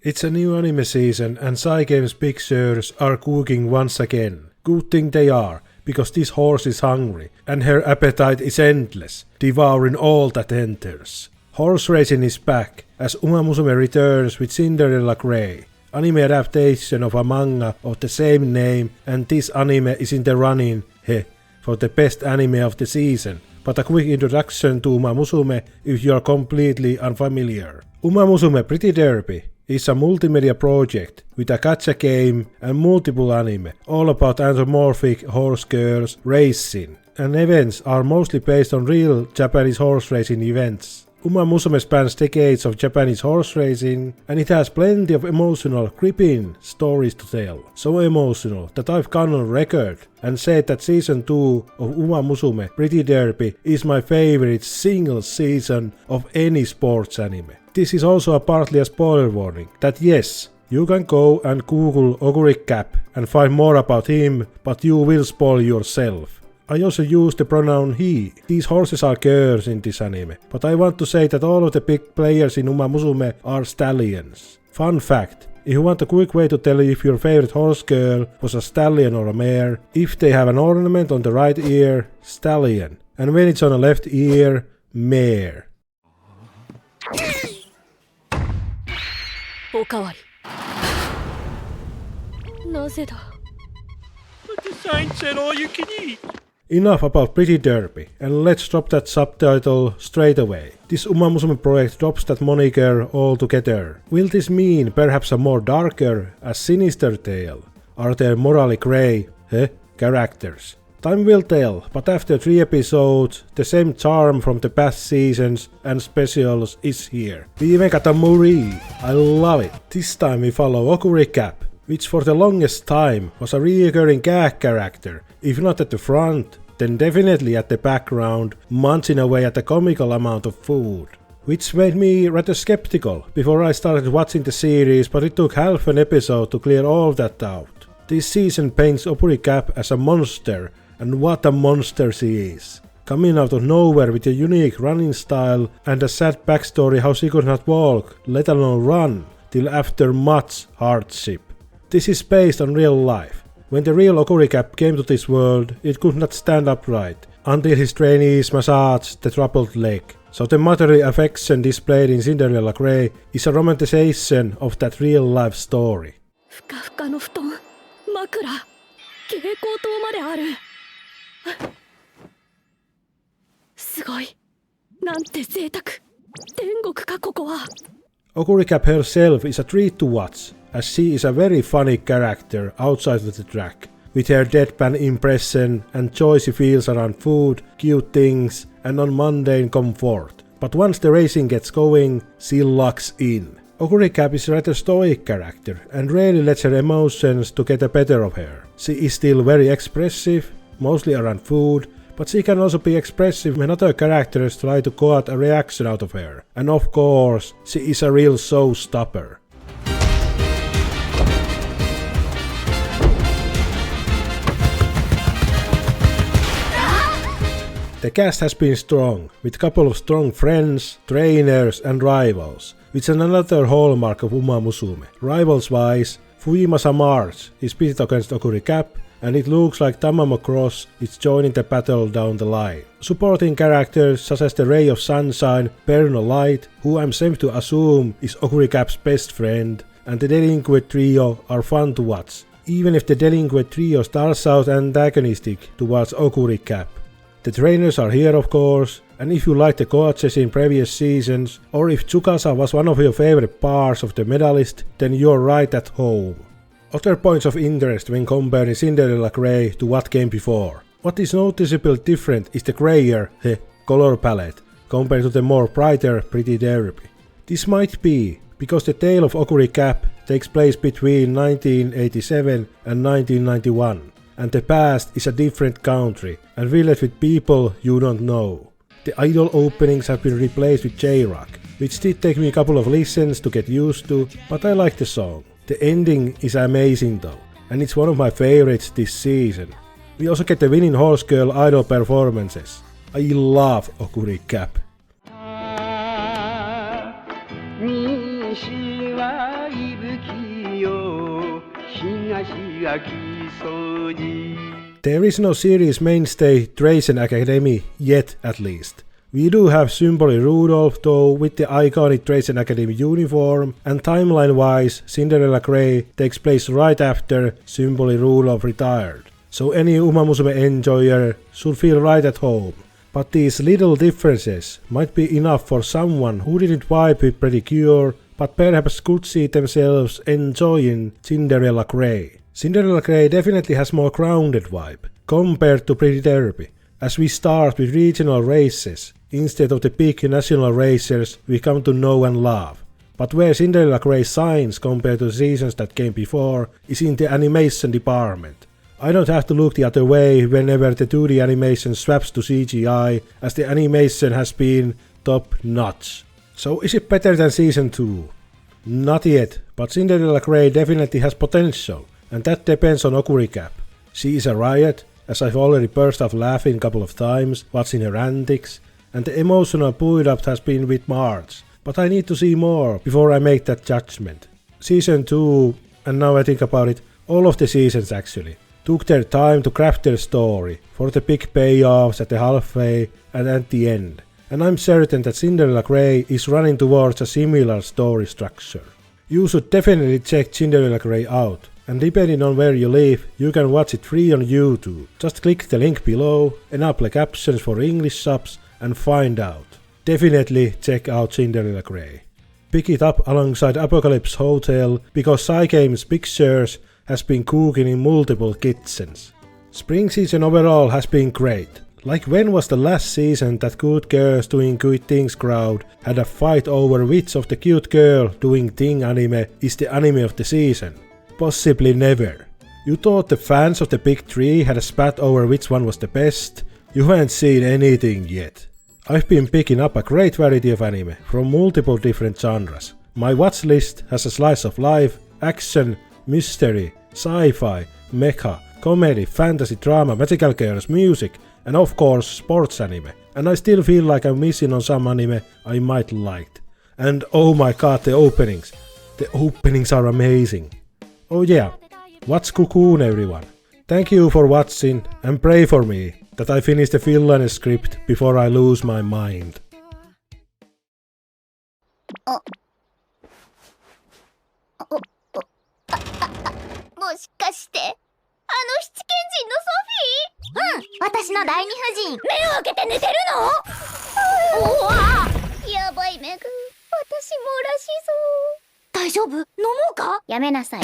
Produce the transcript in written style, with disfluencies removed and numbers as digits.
It's a new anime season and Cygame's big sirs are cooking once again. Good thing they are, because this horse is hungry and her appetite is endless, devouring all that enters. Horse racing is back as Uma Musume returns with Cinderella Gray, anime adaptation of a manga of the same name, and this anime is in the running, for the best anime of the season. But a quick introduction to Uma Musume if you are completely unfamiliar. Uma Musume Pretty Derby is a multimedia project with a gacha game and multiple anime, all about anthropomorphic horse girls racing, and events are mostly based on real Japanese horse racing events. Uma Musume spans decades of Japanese horse racing, and it has plenty of emotional, gripping stories to tell. So emotional that I've gone on record and said that season 2 of Uma Musume Pretty Derby is my favorite single season of any sports anime. This is also partly a spoiler warning that yes, you can go and Google Oguri Cap and find more about him, but you will spoil yourself. I also use the pronoun he. These horses are girls in this anime, but I want to say that all of the big players in Uma Musume are stallions. Fun fact, if you want a quick way to tell if your favorite horse girl was a stallion or a mare, if they have an ornament on the right ear, stallion, and when it's on the left ear, mare. おかわりなぜだ The sign said all you can eat. Enough about Pretty Derby, and let's drop that subtitle straight away. This Uma Musume project drops that moniker altogether. Will this mean perhaps a more darker, a sinister tale? Are there morally grey, characters? Time will tell, but after 3 episodes, the same charm from the past seasons and specials is here. We even got a Muri. I love it. This time we follow Oguri Cap, which for the longest time was a recurring gag character, if not at the front, then definitely at the background, munching away at a comical amount of food. Which made me rather skeptical before I started watching the series, but it took half an episode to clear all of that out. This season paints Oguri Cap as a monster, and what a monster she is. Coming out of nowhere with a unique running style and a sad backstory how she could not walk, let alone run, till after much hardship. This is based on real life. When the real Oguri Cap came to this world, it could not stand upright, until his trainees massaged the troubled leg. So the motherly affection displayed in Cinderella Gray is a romanticization of that real life story. ふかふかの布団枕蛍光灯まであるすごいなんて贅沢天国かここは Oguri Cap herself is a treat to watch, as she is a very funny character outside of the track, with her deadpan impression and joy she feels around food, cute things and on mundane comfort. But once the racing gets going, she locks in. Oguri Cap is a rather stoic character and rarely lets her emotions to get the better of her. She is still very expressive, mostly around food, but she can also be expressive when other characters try to get a reaction out of her. And of course, she is a real showstopper. The cast has been strong, with a couple of strong friends, trainers and rivals, which is another hallmark of Uma Musume. Rivals-wise, Fuyimasa March is pitted against Oguri Cap, and it looks like Tamamo Cross is joining the battle down the line. Supporting characters such as the Ray of Sunshine, Perno Light, who I'm safe to assume is Oguri Cap's best friend, and the Delinquent Trio are fun to watch, even if the Delinquent Trio starts out antagonistic towards Oguri Cap. The trainers are here of course, and if you like the coaches in previous seasons, or if Tsukasa was one of your favorite parts of the medalist, then you're right at home. Other points of interest when comparing Cinderella Gray to what came before. What is noticeably different is the grayer, color palette, compared to the more brighter Pretty Derby. This might be because the tale of Oguri Cap takes place between 1987 and 1991, and the past is a different country and filled with people you don't know. The idol openings have been replaced with J-Rock, which did take me a couple of listens to get used to, but I like the song. The ending is amazing though, and it's one of my favorites this season. We also get the winning horse girl idol performances. I love Oguri Cap. 西はイブ There is no series mainstay Drazen Academy yet, at least. We do have Symboli Rudolph though, with the iconic Drazen Academy uniform, and timeline-wise, Cinderella Gray takes place right after Symboli Rudolph retired. So any Uma Musume enjoyer should feel right at home. But these little differences might be enough for someone who didn't vibe with Pretty Cure, but perhaps could see themselves enjoying Cinderella Gray. Cinderella Gray definitely has more grounded vibe, compared to Pretty Derby, as we start with regional races, instead of the big national racers we come to know and love. But where Cinderella Gray shines compared to the seasons that came before is in the animation department. I don't have to look the other way whenever the 2D animation swaps to CGI, as the animation has been top notch. So is it better than season 2? Not yet, but Cinderella Gray definitely has potential, and that depends on Oguri Cap. She is a riot, as I've already burst off laughing a couple of times watching her antics, and the emotional build-up has been with March, but I need to see more before I make that judgment. Season 2, and now I think about it, all of the seasons actually, took their time to craft their story for the big payoffs at the halfway and at the end, and I'm certain that Cinderella Gray is running towards a similar story structure. You should definitely check Cinderella Gray out, and depending on where you live, you can watch it free on YouTube. Just click the link below, enable captions for English subs and find out. Definitely check out Cinderella Gray. Pick it up alongside Apocalypse Hotel, because Cygames Pictures has been cooking in multiple kitchens. Spring season overall has been great. Like when was the last season that Good Girls Doing Good Things crowd had a fight over which of the cute girl doing thing anime is the anime of the season? Possibly never. You thought the fans of the big three had a spat over which one was the best? You haven't seen anything yet. I've been picking up a great variety of anime from multiple different genres. My watch list has a slice of life, action, mystery, sci-fi, mecha, comedy, fantasy, drama, magical girls, music, and of course sports anime. And I still feel like I'm missing on some anime I might liked. And oh my god, the openings. The openings are amazing. Oh yeah, watch Cocoon everyone. Thank you for watching and pray for me that I finish the villain script before I lose my mind. もしかしてあの七賢人のソフィー？うん、私の第二夫人。目を開けて寝てるの？おわ！やばいメグ、私もらしそう。大丈夫？飲もうか？やめなさい。